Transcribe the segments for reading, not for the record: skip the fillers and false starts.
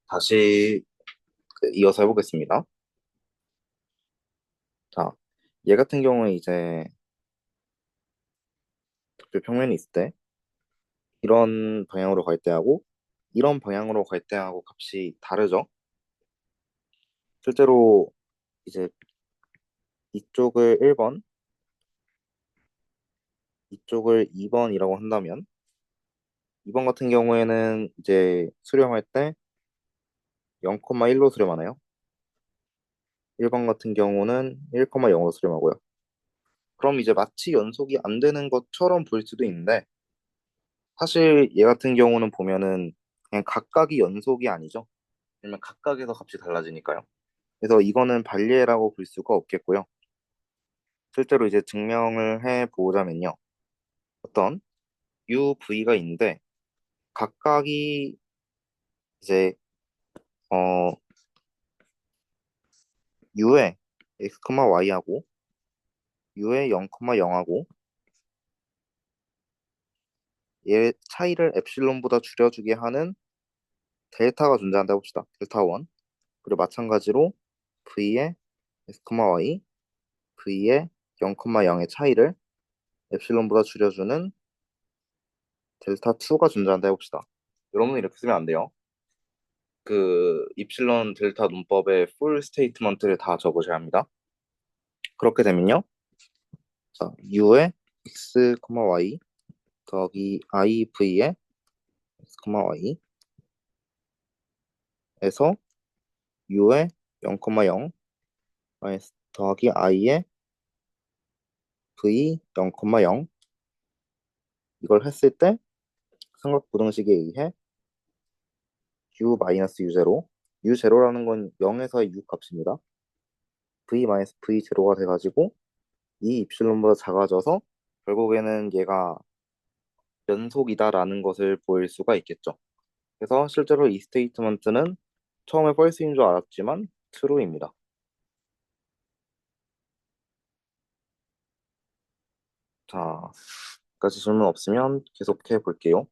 다시 이어서 해보겠습니다. 자, 얘 같은 경우에 이제 덕별 평면이 있을 때 이런 방향으로 갈 때하고 이런 방향으로 갈 때하고 값이 다르죠. 실제로 이제 이쪽을 1번, 이쪽을 2번이라고 한다면 2번 같은 경우에는 이제 수렴할 때 0,1로 수렴하나요? 1번 같은 경우는 1,0으로 수렴하고요. 그럼 이제 마치 연속이 안 되는 것처럼 보일 수도 있는데 사실 얘 같은 경우는 보면은 그냥 각각이 연속이 아니죠. 왜냐면 각각에서 값이 달라지니까요. 그래서 이거는 발리에라고 볼 수가 없겠고요. 실제로 이제 증명을 해 보자면요. 어떤 UV가 있는데 각각이 이제 어 U의 X, Y하고 U의 0,0하고 얘 차이를 엡실론보다 줄여주게 하는 델타가 존재한다 봅시다. 델타 1. 그리고 마찬가지로 V의 X, Y, V의 0,0의 차이를 엡실론보다 줄여주는 델타 2가 존재한다 해봅시다. 여러분은 이렇게 쓰면 안 돼요. 그 입실론 델타 문법의 풀 스테이트먼트를 다 적으셔야 합니다. 그렇게 되면요. 자, u의 x, y 더하기 iv의 x, y에서 u의 0,0 더하기 i의 v 0,0 이걸 했을 때 삼각부등식에 의해 u-u0 u0라는 건 0에서의 u 값입니다. v-v0가 돼가지고 이 입실론보다 작아져서 결국에는 얘가 연속이다라는 것을 보일 수가 있겠죠. 그래서 실제로 이 스테이트먼트는 처음에 false인 줄 알았지만 true입니다. 자, 까지 질문 없으면 계속해 볼게요.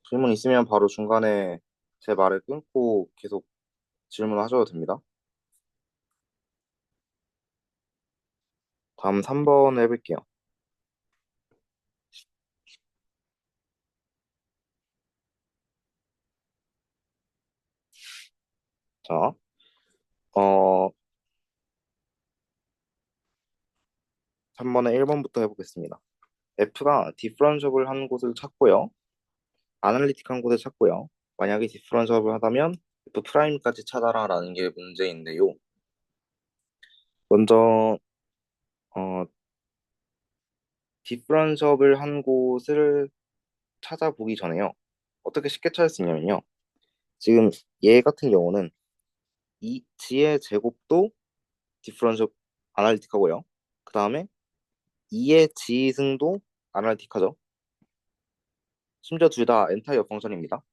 질문 있으면 바로 중간에 제 말을 끊고 계속 질문하셔도 됩니다. 다음 3번 해볼게요. 자, 어, 3번에 1번부터 해보겠습니다. F가 디퍼런셜을 한 곳을 찾고요. 아날리틱한 곳을 찾고요. 만약에 디퍼런셜을 하다면 F 프라임까지 찾아라라는 게 문제인데요. 먼저 어, 디퍼런셜을 한 곳을 찾아보기 전에요. 어떻게 쉽게 찾을 수 있냐면요. 지금 얘 같은 경우는 이 g의 제곱도 디퍼런셜 아날리틱하고요. 그 다음에 2의 g승도 아날리틱하죠. 심지어 둘 다 엔타이어 펑션입니다.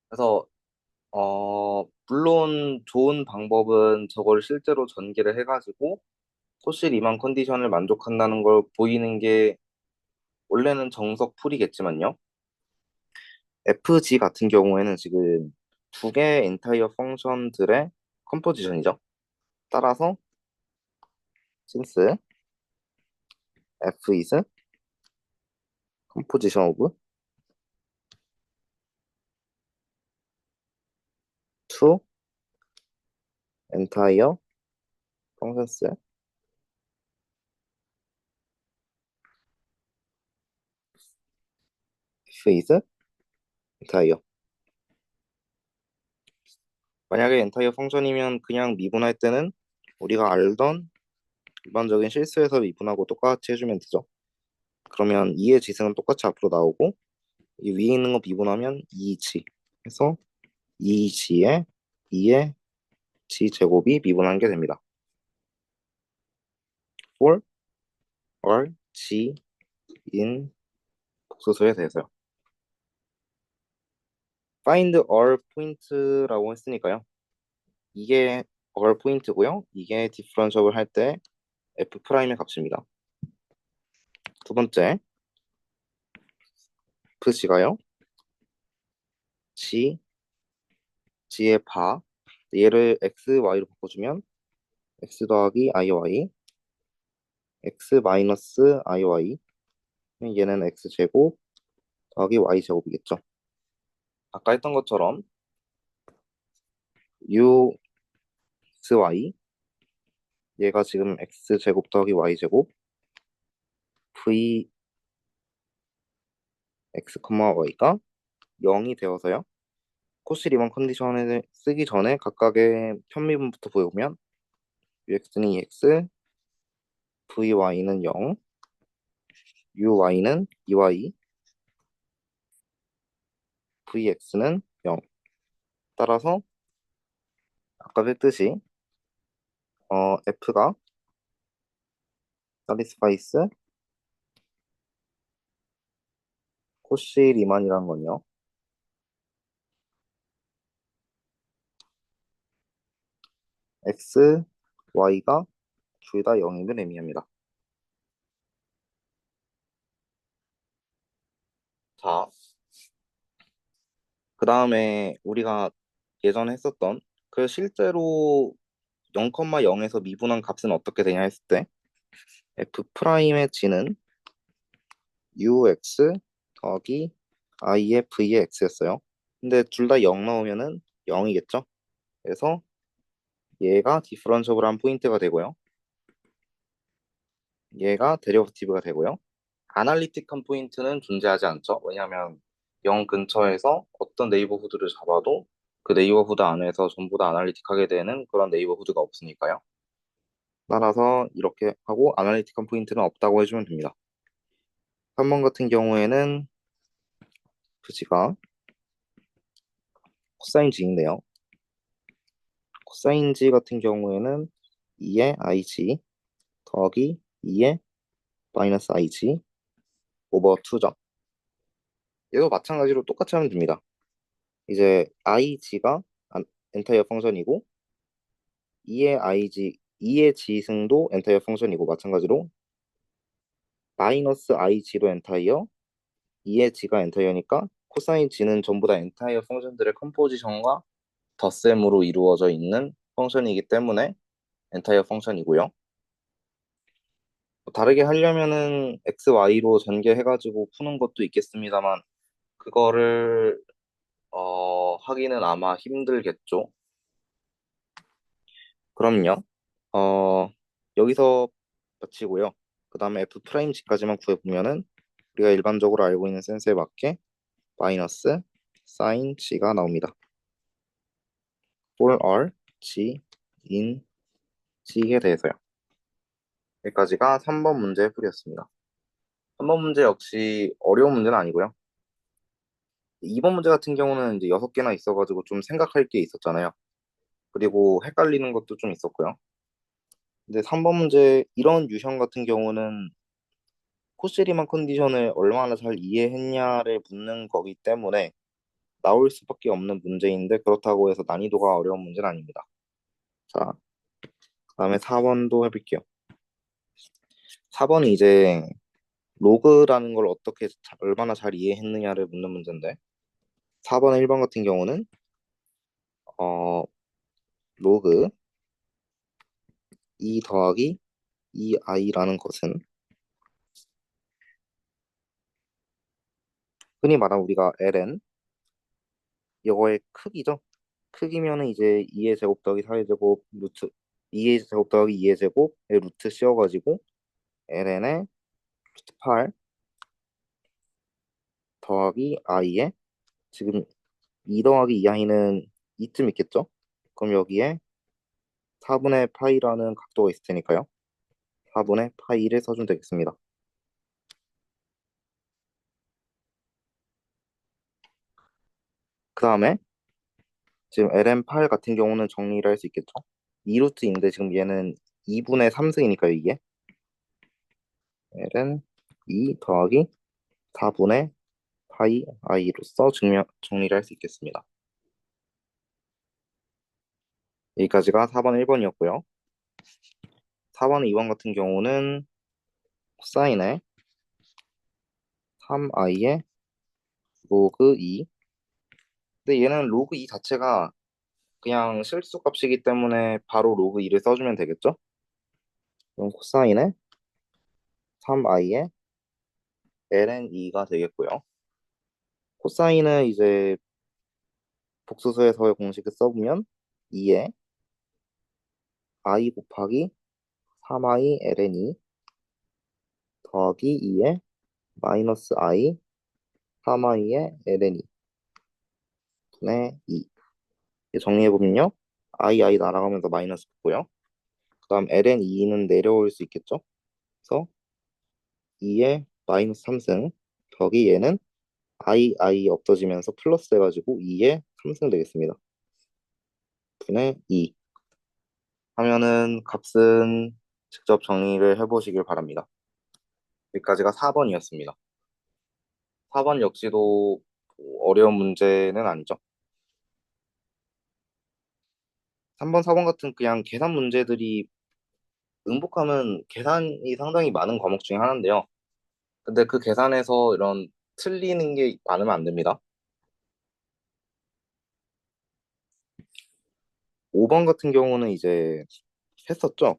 그래서 물론 좋은 방법은 저걸 실제로 전개를 해가지고 코시 리만 컨디션을 만족한다는 걸 보이는 게 원래는 정석 풀이겠지만요. FG 같은 경우에는 지금 두 개의 엔타이어 펑션들의 컴포지션이죠. 따라서 since F is composition of two entire functions F is entire. 만약에 엔타이어 펑션이면 그냥 미분할 때는 우리가 알던 일반적인 실수에서 미분하고 똑같이 해주면 되죠. 그러면 2의 지승은 똑같이 앞으로 나오고 이 위에 있는 거 미분하면 2지 해서 2g에 2의 g 제곱이 미분한 게 됩니다. for all g in 복소수에 대해서요. find all point라고 했으니까요. 이게 all point고요. 이게 differentiable 할 때 f 프라임의 값입니다. 두 번째, fg가요. g g의 바, 얘를 x, y로 바꿔주면 x 더하기 iy, x 마이너스 iy, 얘는 x제곱 더하기 y제곱이겠죠. 아까 했던 것처럼 uxy, 얘가 지금 x제곱 더하기 y제곱 v x, y가 0이 되어서요. 코시 리만 컨디션을 쓰기 전에 각각의 편미분부터 보여보면 ux는 2x, vy는 0, uy는 2y, vx는 0. 따라서 아까 했듯이 f가 사티스파이스 코시 리만이라는 건요. x, y가 둘 다 0임을 의미합니다. 자, 그 다음에 우리가 예전에 했었던 그 실제로 0,0에서 미분한 값은 어떻게 되냐 했을 때 f'의 g는 ux 더하기 i의 v의 x였어요. 근데 둘 다 0 나오면은 0이겠죠? 그래서 얘가 디퍼런셔블한 포인트가 되고요. 얘가 데리버티브가 되고요. 아날리틱한 포인트는 존재하지 않죠. 왜냐하면 0 근처에서 어떤 네이버후드를 잡아도 그 네이버후드 안에서 전부 다 아날리틱하게 되는 그런 네이버후드가 없으니까요. 따라서 이렇게 하고 아날리틱한 포인트는 없다고 해주면 됩니다. 3번 같은 경우에는 부지가 코사인 g인데요. 코사인 g 같은 경우에는 2의 ig 더하기 2의 마이너스 ig 오버 2죠. 얘도 마찬가지로 똑같이 하면 됩니다. 이제 ig가 엔타이어 펑션이고 2의 ig, 2의 지승도 엔타이어 펑션이고 마찬가지로 마이너스 ig로 엔타이어, 2의 g가 엔타이어니까 코사인 g는 전부 다 엔타이어 펑션들의 컴포지션과 덧셈으로 이루어져 있는 펑션이기 때문에 엔타이어 펑션이고요. 다르게 하려면은 x, y로 전개해가지고 푸는 것도 있겠습니다만 그거를 하기는 아마 힘들겠죠. 그럼요. 어, 여기서 마치고요. 그 다음에 f 프라임 g까지만 구해보면은 우리가 일반적으로 알고 있는 센스에 맞게 마이너스 사인 g가 나옵니다. for r g in g에 대해서요. 여기까지가 3번 문제의 풀이였습니다. 3번 문제 역시 어려운 문제는 아니고요. 2번 문제 같은 경우는 이제 6개나 있어가지고 좀 생각할 게 있었잖아요. 그리고 헷갈리는 것도 좀 있었고요. 근데 3번 문제 이런 유형 같은 경우는 코시리만 컨디션을 얼마나 잘 이해했냐를 묻는 거기 때문에 나올 수밖에 없는 문제인데 그렇다고 해서 난이도가 어려운 문제는 아닙니다. 자, 그다음에 4번도 해볼게요. 4번이 이제 로그라는 걸 어떻게 얼마나 잘 이해했느냐를 묻는 문제인데 4번 1번 같은 경우는 어 로그 2 더하기 2i라는 것은 흔히 말하는 우리가 ln 이거의 크기죠. 크기면은 이제 2의 제곱 더하기 4의 제곱 루트 2의 제곱 더하기 2의 제곱의 루트 씌워가지고 ln의 루트 8 더하기 i에 지금 2 더하기 2i는 이쯤 있겠죠? 그럼 여기에 4분의 파이라는 각도가 있을 테니까요. 4분의 파이를 써주면 되겠습니다. 그 다음에 지금 ln8 같은 경우는 정리를 할 수 있겠죠? 2루트인데 지금 얘는 2분의 3승이니까요, 이게. ln 2 더하기 4분의 파이 i로서 정리를 할 수 있겠습니다. 여기까지가 4번 1번이었고요. 4번 2번 같은 경우는 코사인의 3i의 로그 2. 근데 얘는 로그 2 자체가 그냥 실수값이기 때문에 바로 로그 2를 써주면 되겠죠? 그럼 코사인의 3i의 ln 2가 되겠고요. 코사인은 이제 복수수에서의 공식을 써보면 2의 i 곱하기 3i ln 2 더하기 2의 마이너스 i 3i의 ln 2 분의 2. 정리해보면요. i 날아가면서 마이너스 붙고요. 그 다음 ln 2는 내려올 수 있겠죠? 그래서 2의 마이너스 3승 더하기 얘는 i 없어지면서 플러스 해가지고 2의 3승 되겠습니다. 분의 2 하면은 값은 직접 정리를 해보시길 바랍니다. 여기까지가 4번이었습니다. 4번 역시도 어려운 문제는 아니죠. 3번, 4번 같은 그냥 계산 문제들이 응복하면 계산이 상당히 많은 과목 중에 하나인데요. 근데 그 계산에서 이런 틀리는 게 많으면 안 됩니다. 5번 같은 경우는 이제 했었죠.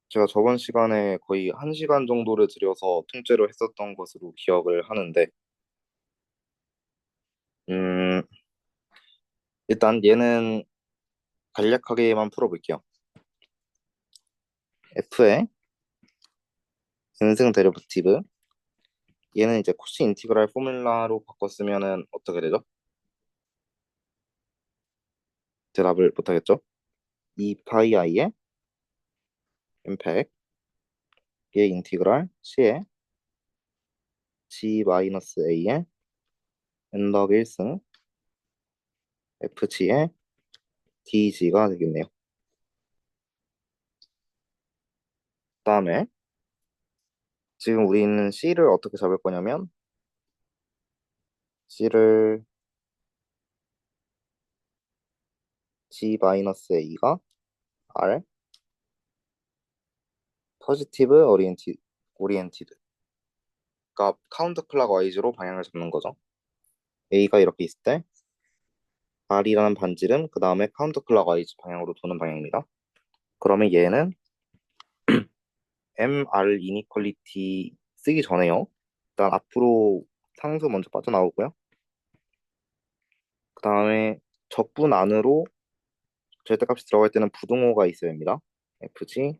제가 저번 시간에 거의 1시간 정도를 들여서 통째로 했었던 것으로 기억을 하는데, 음, 일단 얘는 간략하게만 풀어볼게요. f의 n승 데리버티브, 얘는 이제 코시 인티그랄 포뮬라로 바꿨으면은 어떻게 되죠? 대답을 못하겠죠? 2파이 i의 m팩의 인티그랄 c의 g-a의 n 더하기 1승 fg의 dg가 되겠네요. 그 다음에 지금 우리는 c를 어떻게 잡을 거냐면 c를 g-a가 r 포지티브 오리엔티드 그러니까 카운터 클락와이즈로 방향을 잡는 거죠. a가 이렇게 있을 때 r이라는 반지름 그 다음에 카운터 클락와이즈 방향으로 도는 방향입니다. 그러면 얘는 mr 이니퀄리티 쓰기 전에요. 일단 앞으로 상수 먼저 빠져나오고요. 그 다음에 적분 안으로 절대값이 들어갈 때는 부등호가 있어야 합니다. fg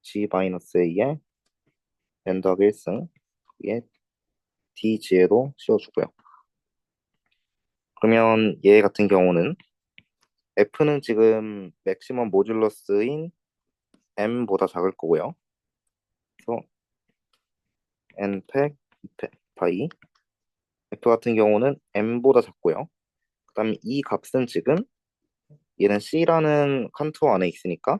g-a의 n 더하기 1승 위에 dg에도 씌워주고요. 그러면 얘 같은 경우는 f는 지금 맥시멈 모듈러스인 m보다 작을 거고요. 그래서 n팩 2팩 파이 f 같은 경우는 m보다 작고요. 그 다음에 이 값은 지금 얘는 c라는 칸투어 안에 있으니까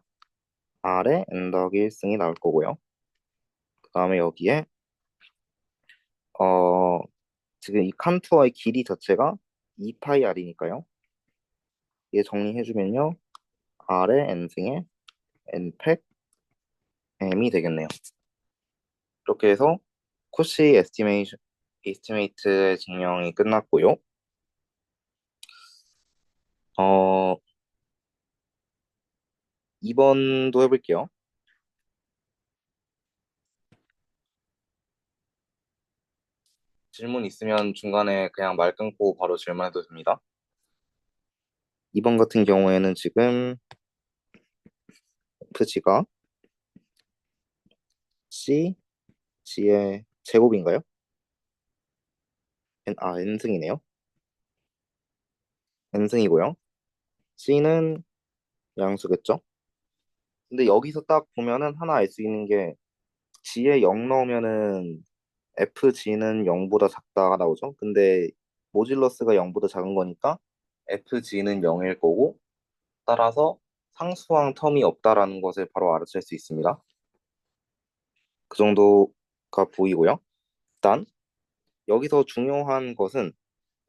r에 n 더하기 1승이 나올 거고요. 그 다음에 여기에 어 지금 이 칸투어의 길이 자체가 2파이 r이니까요. 얘 정리해주면요. r의 n승에 n팩 m이 되겠네요. 이렇게 해서 코시 에스티메이트의 증명이 끝났고요. 어, 2번도 해볼게요. 질문 있으면 중간에 그냥 말 끊고 바로 질문해도 됩니다. 2번 같은 경우에는 지금 fg가 c, g의 제곱인가요? n승이네요. n승이고요. c는 양수겠죠? 근데 여기서 딱 보면은 하나 알 수 있는 게 g에 0 넣으면은 fg는 0보다 작다가 나오죠. 근데 모듈러스가 0보다 작은 거니까 fg는 0일 거고 따라서 상수항 텀이 없다라는 것을 바로 알아챌 수 있습니다. 그 정도가 보이고요. 일단 여기서 중요한 것은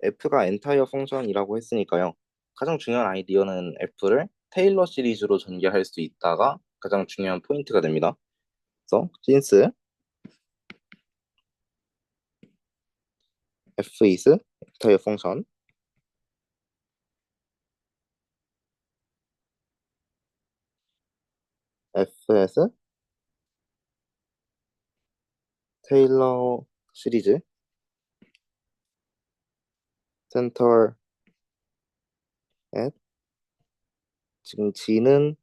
f가 엔타이어 펑션이라고 했으니까요. 가장 중요한 아이디어는 f를 테일러 시리즈로 전개할 수 있다가 가장 중요한 포인트가 됩니다. 그래서 since f is 엔터의 펑션 fs 테일러 시리즈 센터 at 지금 g는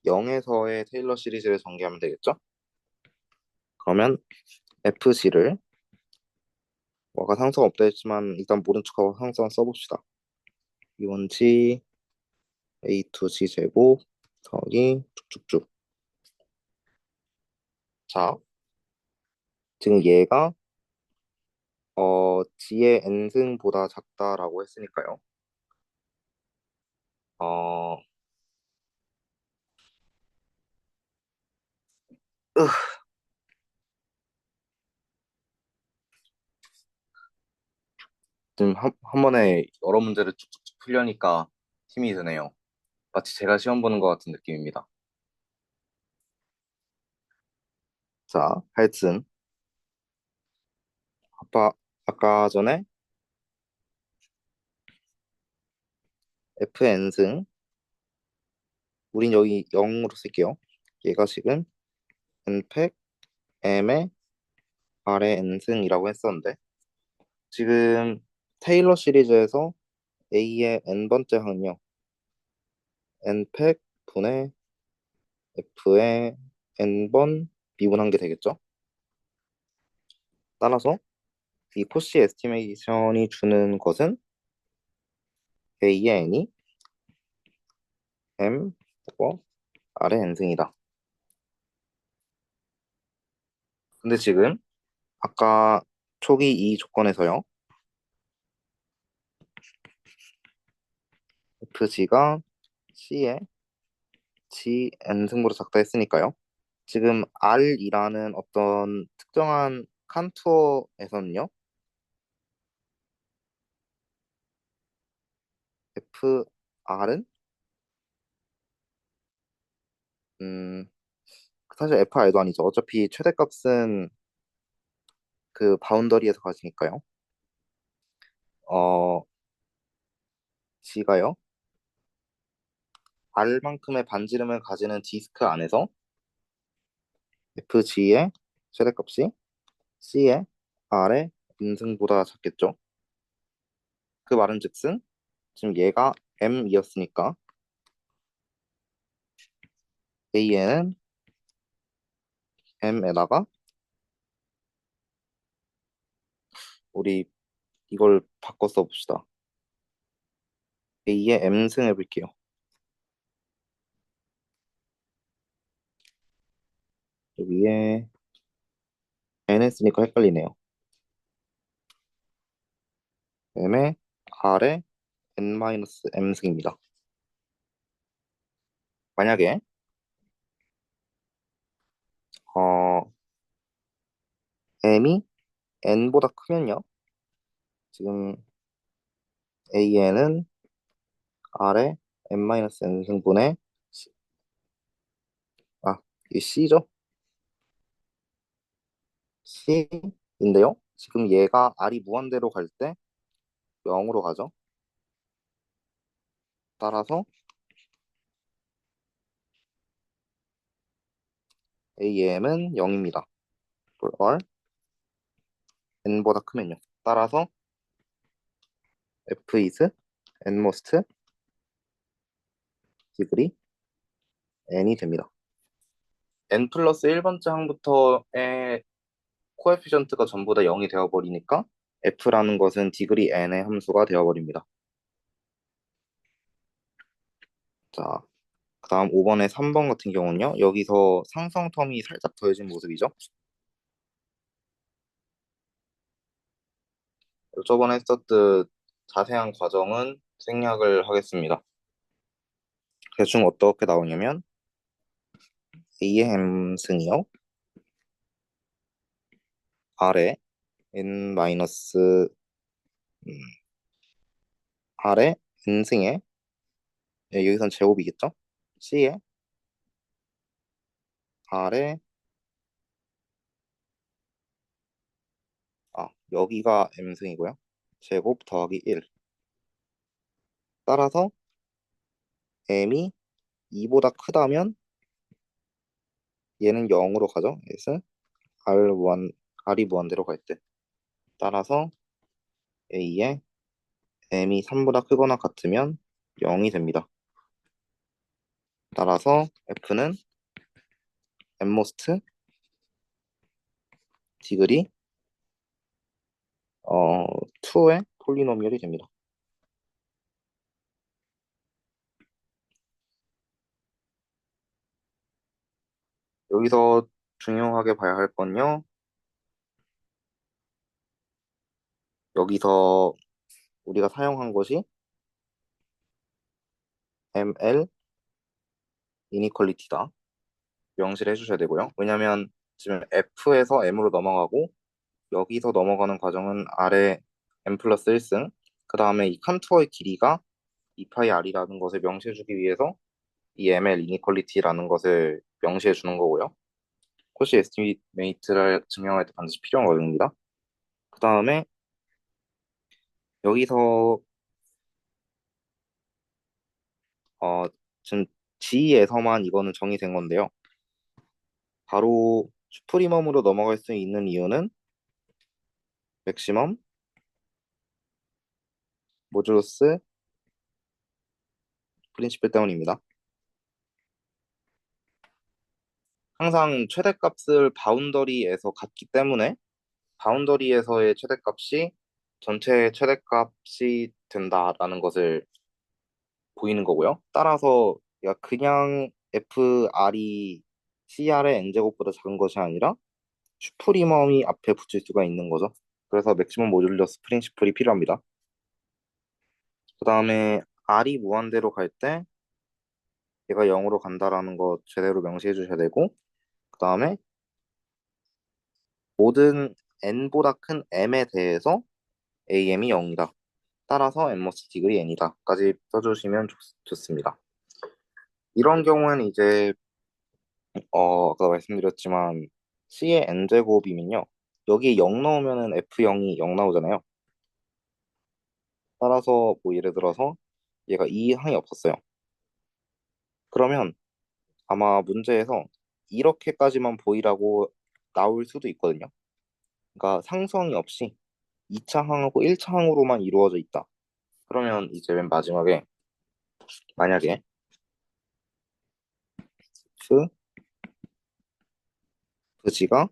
0에서의 테일러 시리즈를 전개하면 되겠죠? 그러면 fg를 뭐가 상수가 없다 했지만 일단 모른 척하고 상수 써봅시다. 이원지 A2G 제곱 더하기 쭉쭉쭉. 자, 지금 얘가 G의 n승보다 작다라고 했으니까요. 어, 으, 지금 한 번에 여러 문제를 쭉쭉쭉 풀려니까 힘이 드네요. 마치 제가 시험 보는 것 같은 느낌입니다. 자, 하여튼 아까 전에 fn승 우린 여기 0으로 쓸게요. 얘가 지금 n팩 m의 r의 n승이라고 했었는데 지금 테일러 시리즈에서 A의 n번째 항요 n팩 분의 F의 n번 미분한 게 되겠죠? 따라서 이 코시 에스티메이션이 주는 것은 A의 n이 m 오버 r의 n승이다. 근데 지금 아까 초기 이 조건에서요. FG가 C의 G n승보다 작다 했으니까요. 지금 R이라는 어떤 특정한 칸투어에서는요. FR은 음 사실 FR도 아니죠. 어차피 최대값은 그 바운더리에서 가지니까요. 어 G가요. R만큼의 반지름을 가지는 디스크 안에서 FG의 최대값이 C의 R의 음승보다 작겠죠. 그 말은즉슨 지금 얘가 M이었으니까 A에는 M에다가 우리 이걸 바꿔 써봅시다. A의 M승 해볼게요. 여기에 N 했으니까 헷갈리네요. M의 R의 N-M승입니다. 만약에 어, M이 N보다 크면요. 지금 AN은 R의 N-N승분의 이 C죠? C인데요. 지금 얘가 R이 무한대로 갈 때 0으로 가죠. 따라서 AM은 0입니다. for n보다 크면요. 따라서 F is nmost degree n이 됩니다. n 플러스 1번째 항부터의 코에피션트가 전부 다 0이 되어버리니까 f라는 것은 디그리 n의 함수가 되어버립니다. 자, 그 다음 5번에 3번 같은 경우는요. 여기서 상성 텀이 살짝 더해진 모습이죠. 저번에 했었듯 자세한 과정은 생략을 하겠습니다. 대충 어떻게 나오냐면 A의 함승이요. R의 n 마이너스 음, R의 n승의 여기선 제곱이겠죠? C의 R의 여기가 M승이고요. 제곱 더하기 1. 따라서 m이 2보다 크다면 얘는 0으로 가죠. 그래서 r이 무한대로 갈 때. 따라서 a의 m이 3보다 크거나 같으면 0이 됩니다. 따라서 f는 n모스트 디그리 2의 폴리노미얼이 됩니다. 여기서 중요하게 봐야 할 건요. 여기서 우리가 사용한 것이 ML 이니퀄리티다. 명시를 해주셔야 되고요. 왜냐하면 지금 F에서 M으로 넘어가고 여기서 넘어가는 과정은 아래 M 플러스 1승 그 다음에 이 컨투어의 길이가 2파이 R이라는 것을 명시해주기 위해서 이 ML 이니퀄리티라는 것을 명시해 주는 거고요. 코시 에스티메이트를 증명할 때 반드시 필요한 과정입니다. 그 다음에 여기서 어, 지금 G에서만 이거는 정의된 건데요. 바로 슈프리멈으로 넘어갈 수 있는 이유는 맥시멈 모듈러스 프린시플 때문입니다. 항상 최대값을 바운더리에서 갖기 때문에 바운더리에서의 최대값이 전체 최대값이 된다라는 것을 보이는 거고요. 따라서 그냥 FR이 CR의 n제곱보다 작은 것이 아니라 슈프리멈이 앞에 붙일 수가 있는 거죠. 그래서 맥시멈 모듈러스 프린시플이 필요합니다. 그 다음에 R이 무한대로 갈 때 얘가 0으로 간다라는 거 제대로 명시해 주셔야 되고 그 다음에 모든 n보다 큰 m에 대해서 am이 0이다. 따라서 n모스 디그리 n이다. 까지 써주시면 좋습니다. 이런 경우에는 이제 아까 말씀드렸지만 C의 n제곱이면요. 여기에 0 넣으면은 F0이 0 나오잖아요. 따라서 뭐 예를 들어서 얘가 이 항이 없었어요. 그러면 아마 문제에서 이렇게까지만 보이라고 나올 수도 있거든요. 그러니까 상수항이 없이 2차 항하고 1차 항으로만 이루어져 있다. 그러면 이제 맨 마지막에 만약에 F, G가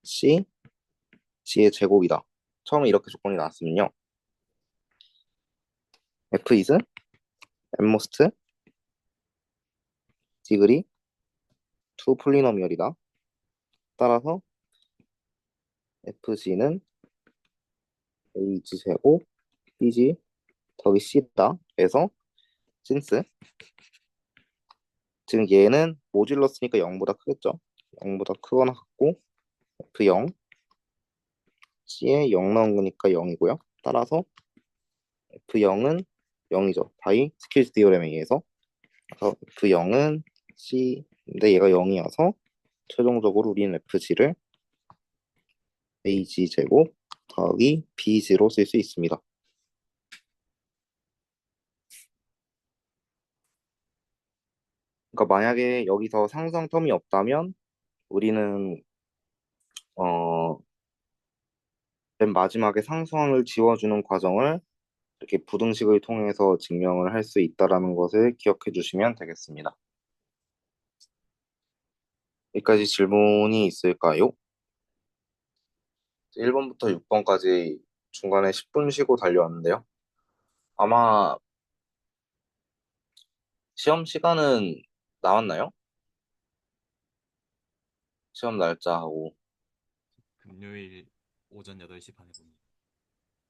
C, G의 제곱이다. 처음에 이렇게 조건이 나왔으면요. F is nmost degree 2 폴리노미얼이다. 따라서 FG는 AG 제곱 BG 더하기 C다. 그래서 since 지금 얘는 모듈러스니까 0보다 크겠죠. 0보다 크거나 같고 F0 C에 0 나온 거니까 0이고요. 따라서 F0은 0이죠. 바이 스킬스 디오렘에 의해서. 그래서 F0은 C인데 얘가 0이어서 최종적으로 우리는 FG를 AG 제곱 더하기 BG로 쓸 수 있습니다. 그러니까 만약에 여기서 상수항 텀이 없다면 우리는 어, 맨 마지막에 상수항을 지워주는 과정을 이렇게 부등식을 통해서 증명을 할 수 있다라는 것을 기억해 주시면 되겠습니다. 여기까지 질문이 있을까요? 1번부터 6번까지 중간에 10분 쉬고 달려왔는데요. 아마 시험 시간은 나왔나요? 시험 날짜하고 금요일 오전 8시 반에 봅니다.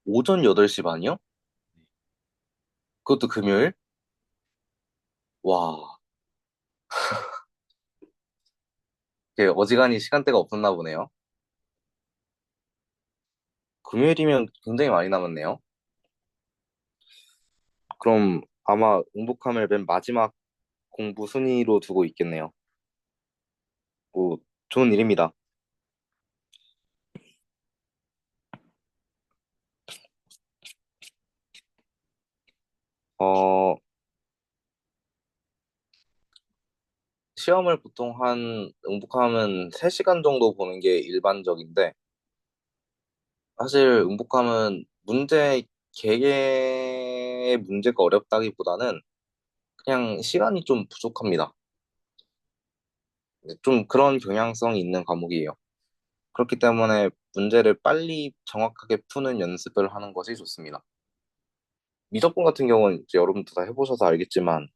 오전 8시 반이요? 네. 그것도 금요일? 와, 이게 어지간히 시간대가 없었나 보네요. 금요일이면 굉장히 많이 남았네요. 그럼 아마 응복함을 맨 마지막 공부 순위로 두고 있겠네요. 뭐, 좋은 일입니다. 어, 시험을 보통 응복하면 3시간 정도 보는 게 일반적인데, 사실 응복하면 개개의 문제가 어렵다기보다는 그냥 시간이 좀 부족합니다. 좀 그런 경향성이 있는 과목이에요. 그렇기 때문에 문제를 빨리 정확하게 푸는 연습을 하는 것이 좋습니다. 미적분 같은 경우는 이제 여러분도 다 해보셔서 알겠지만,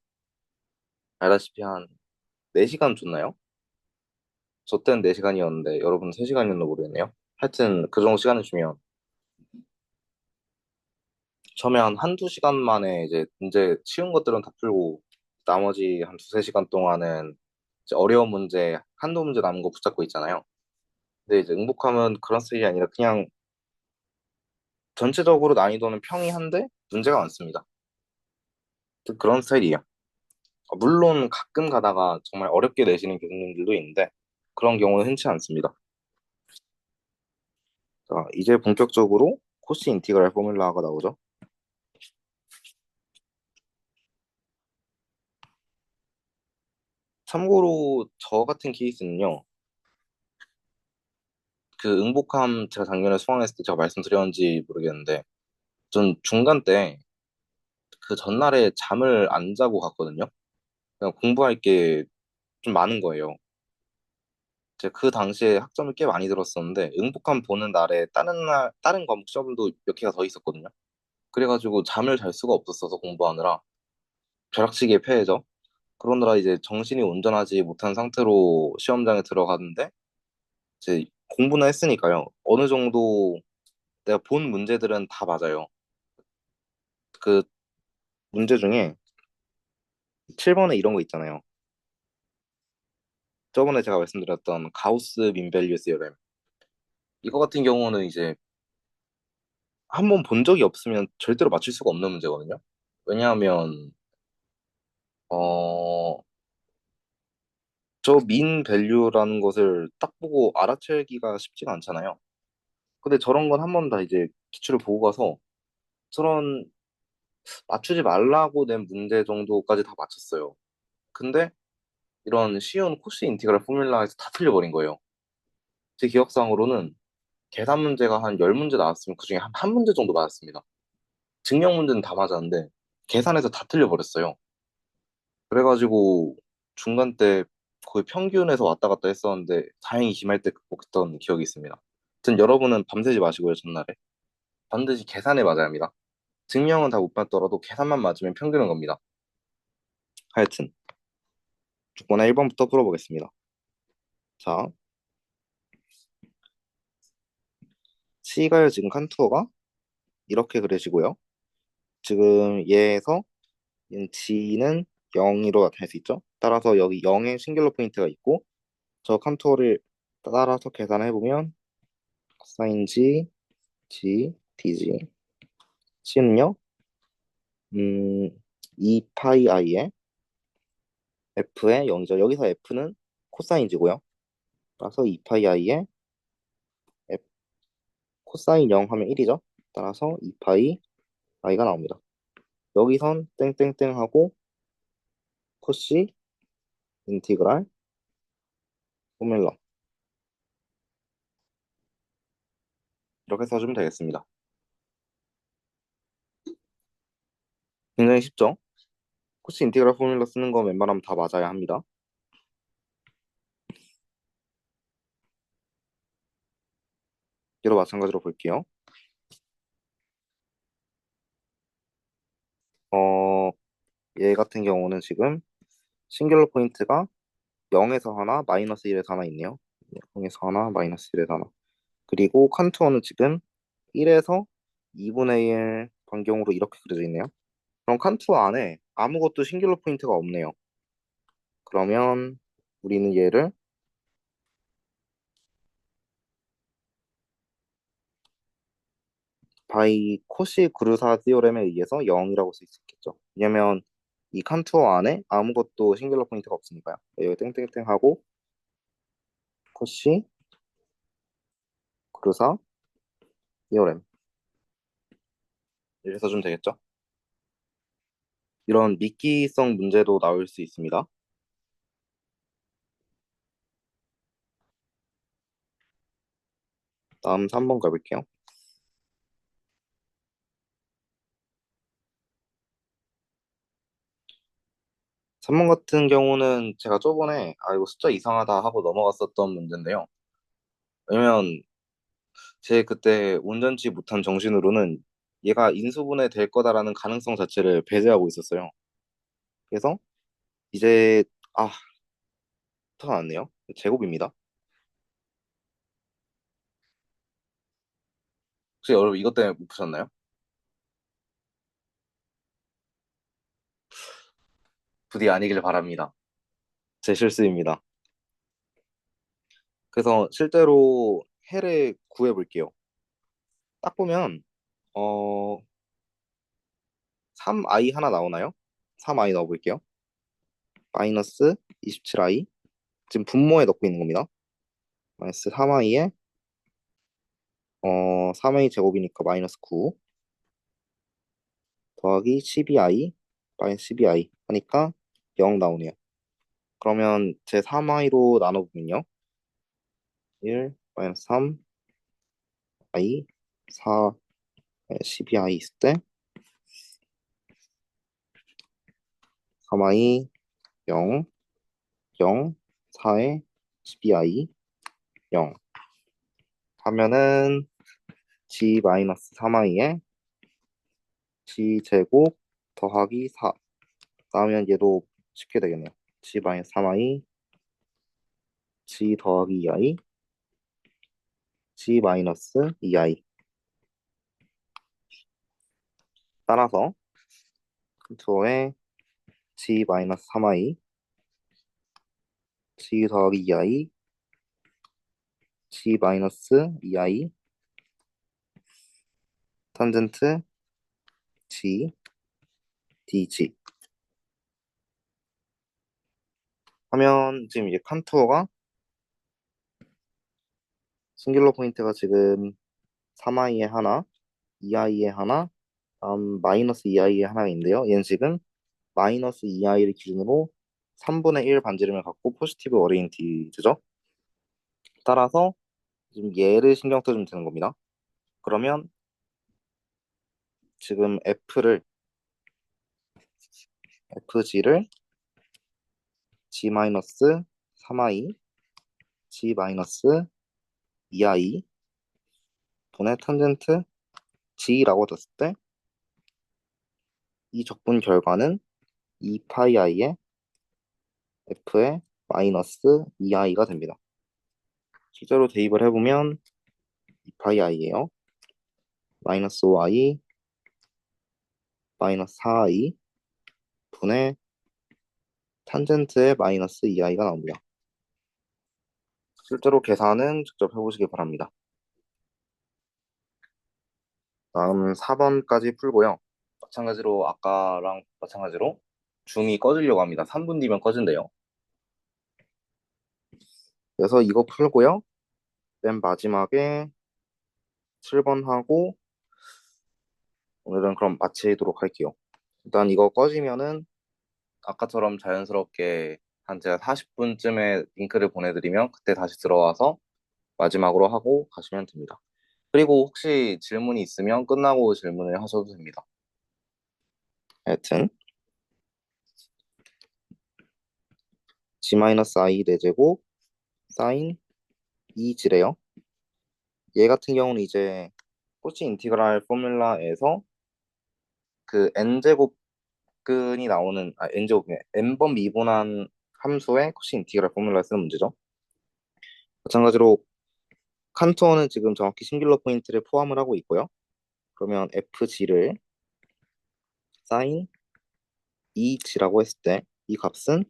알다시피 한 4시간 줬나요? 저 때는 4시간이었는데, 여러분 3시간이었나 모르겠네요. 하여튼, 그 정도 시간을 주면, 처음에 한 한두 시간 만에 이제 문제 쉬운 것들은 다 풀고, 나머지 한 두세 시간 동안은 이제 어려운 문제, 한두 문제 남은 거 붙잡고 있잖아요. 근데 이제 응복하면 그런 스타일이 아니라 그냥 전체적으로 난이도는 평이한데 문제가 많습니다. 그런 스타일이에요. 물론 가끔 가다가 정말 어렵게 내시는 교수님들도 있는데 그런 경우는 흔치 않습니다. 자, 이제 본격적으로 코시 인티그랄 포뮬라가 나오죠. 참고로 저 같은 케이스는요. 그 응복함 제가 작년에 수강했을 때 제가 말씀드렸는지 모르겠는데 전 중간 때 그 전날에 잠을 안 자고 갔거든요. 그냥 공부할 게 좀 많은 거예요. 제가 그 당시에 학점을 꽤 많이 들었었는데 응복함 보는 날에 다른 과목 시험도 몇 개가 더 있었거든요. 그래가지고 잠을 잘 수가 없었어서 공부하느라 벼락치기에 패해죠. 그러느라 이제 정신이 온전하지 못한 상태로 시험장에 들어갔는데 이제 공부는 했으니까요. 어느 정도 내가 본 문제들은 다 맞아요. 그 문제 중에 7번에 이런 거 있잖아요. 저번에 제가 말씀드렸던 가우스 민밸류 시어렘. 이거 같은 경우는 이제 한번 본 적이 없으면 절대로 맞출 수가 없는 문제거든요. 왜냐하면 어, 저 민 밸류라는 것을 딱 보고 알아채기가 쉽지가 않잖아요. 근데 저런 건 한 번 다 이제 기출을 보고 가서 저런 맞추지 말라고 낸 문제 정도까지 다 맞췄어요. 근데 이런 쉬운 코시 인티그랄 포뮬라에서 다 틀려버린 거예요. 제 기억상으로는 계산 문제가 한 10문제 나왔으면 그중에 한 문제 정도 맞았습니다. 증명 문제는 다 맞았는데 계산에서 다 틀려버렸어요. 그래가지고 중간 때 거의 평균에서 왔다 갔다 했었는데 다행히 기말 때 극복했던 기억이 있습니다. 하여튼 여러분은 밤새지 마시고요, 전날에. 반드시 계산에 맞아야 합니다. 증명은 다 못 받더라도 계산만 맞으면 평균은 겁니다. 하여튼 6번에 1번부터 풀어보겠습니다. 자, C가요 지금 칸투어가 이렇게 그려지고요. 지금 얘에서 G는 0으로 나타낼 수 있죠. 따라서 여기 0의 싱귤러 포인트가 있고 저 칸투어를 따라서 계산해보면 사인 G, G, DG C는요 2파이 i에 F의 0이죠. 여기서 F는 코사인이고요. 따라서 2파이 i에 F, 코사인 0 하면 1이죠. 따라서 2파이 i가 나옵니다. 여기선 땡땡땡 하고 코시 인티그랄 포뮬러 이렇게 써주면 되겠습니다. 굉장히 쉽죠? 코시 인티그랄 포뮬러 쓰는 거 웬만하면 다 맞아야 합니다. 얘도 마찬가지로 볼게요. 어, 얘 같은 경우는 지금 싱귤러 포인트가 0에서 하나, 마이너스 1에서 하나 있네요. 0에서 하나, 마이너스 1에서 하나. 그리고 칸투어는 지금 1에서 2분의 1 반경으로 이렇게 그려져 있네요. 그럼 칸투어 안에 아무것도 싱귤러 포인트가 없네요. 그러면 우리는 얘를 바이 코시 그루사 디오렘에 의해서 0이라고 쓸 수 있겠죠. 왜냐면 이 칸투어 안에 아무것도 싱귤러 포인트가 없으니까요. 여기 땡땡땡 하고 코시 그루사 디오렘 이렇게 써주면 되겠죠. 이런 미끼성 문제도 나올 수 있습니다. 다음 3번 가볼게요. 3번 같은 경우는 제가 저번에 아 이거 숫자 이상하다 하고 넘어갔었던 문제인데요. 왜냐면 제 그때 운전치 못한 정신으로는 얘가 인수분해 될 거다라는 가능성 자체를 배제하고 있었어요. 그래서 이제 아, 더 나왔네요. 제곱입니다. 혹시 여러분 이것 때문에 못 푸셨나요? 부디 아니길 바랍니다. 제 실수입니다. 그래서 실제로 해를 구해볼게요. 딱 보면 어 3i 하나 나오나요? 3i 넣어볼게요. 마이너스 27i 지금 분모에 넣고 있는 겁니다. 마이너스 3i에 3a 제곱이니까 마이너스 9 더하기 12i 마이너스 12i 하니까 0 나오네요. 그러면 제 3i로 나눠보면요. 1 마이너스 3i 4 12i 있을 때 3i 0 0 4에 12i 0 하면은 g 마이너스 3i에 g 제곱 더하기 4 나오면 얘도 쉽게 되겠네요. g 마이너스 3i g 더하기 2i g 마이너스 2i 따라서 컨트롤에 g 마이너스 3i g 더하기 2i g 마이너스 2i 탄젠트 g dg 하면 지금 이제 컨투어가 싱귤러 포인트가 지금 3i에 하나 2i에 하나 마이너스 2i에 하나인데요. 얘는 지금 마이너스 2i를 기준으로 3분의 1 반지름을 갖고 포지티브 오리엔티드죠. 따라서 지금 얘를 신경 써주면 되는 겁니다. 그러면 지금 fg를 g-3i g-2i 분의 탄젠트 g라고 뒀을 때 이 적분 결과는 2파이 i의 f의 마이너스 2i가 됩니다. 실제로 대입을 해보면 2파이 i예요. 마이너스 5i 마이너스 4i 분의 탄젠트의 마이너스 2i가 나옵니다. 실제로 계산은 직접 해보시기 바랍니다. 다음 4번까지 풀고요. 마찬가지로 아까랑 마찬가지로 줌이 꺼지려고 합니다. 3분 뒤면 꺼진대요. 그래서 이거 풀고요. 맨 마지막에 7번 하고 오늘은 그럼 마치도록 할게요. 일단 이거 꺼지면은 아까처럼 자연스럽게 한 제가 40분쯤에 링크를 보내드리면 그때 다시 들어와서 마지막으로 하고 가시면 됩니다. 그리고 혹시 질문이 있으면 끝나고 질문을 하셔도 됩니다. 하여튼 g-i 4제곱 사인 2지래요. 얘 같은 경우는 이제 코시 인티그랄 포뮬라에서 그 n제곱근이 나오는 n제곱이 n번 미분한 함수의 코시 인티그랄 포뮬라 쓰는 문제죠. 마찬가지로 칸투어는 지금 정확히 싱귤러 포인트를 포함을 하고 있고요. 그러면 fg를 사인 2g라고 했을 때 이 값은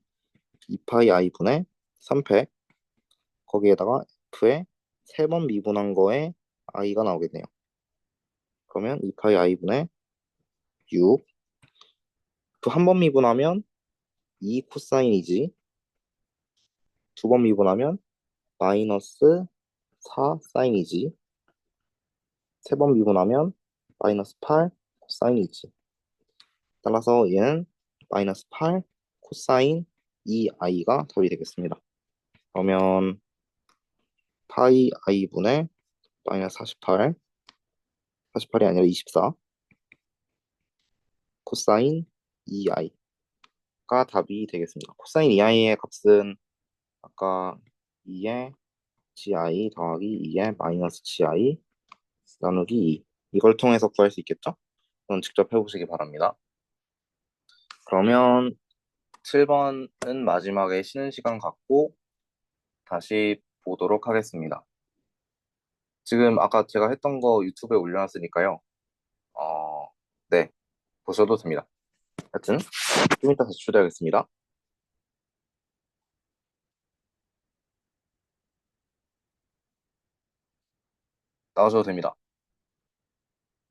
2파이 i분의 3패 거기에다가 f의 3번 미분한 거에 i가 나오겠네요. 그러면 2파이 i분의 6 f 한 번 미분하면 2 코사인이지 두 번 미분하면 마이너스 4 사인이지 세 번 미분하면 마이너스 8 코사인이지 따라서 얘는 마이너스 8 코사인 2i가 답이 되겠습니다. 그러면 파이 i분의 마이너스 48, 48이 아니라 24 코사인 2i가 답이 되겠습니다. 코사인 2i의 값은 아까 2의 gi 더하기 2의 마이너스 gi 나누기 2 이걸 통해서 구할 수 있겠죠? 그건 직접 해보시기 바랍니다. 그러면 7번은 마지막에 쉬는 시간 갖고 다시 보도록 하겠습니다. 지금 아까 제가 했던 거 유튜브에 올려놨으니까요. 네, 보셔도 됩니다. 하여튼 좀 이따 다시 초대하겠습니다. 나와줘도 됩니다.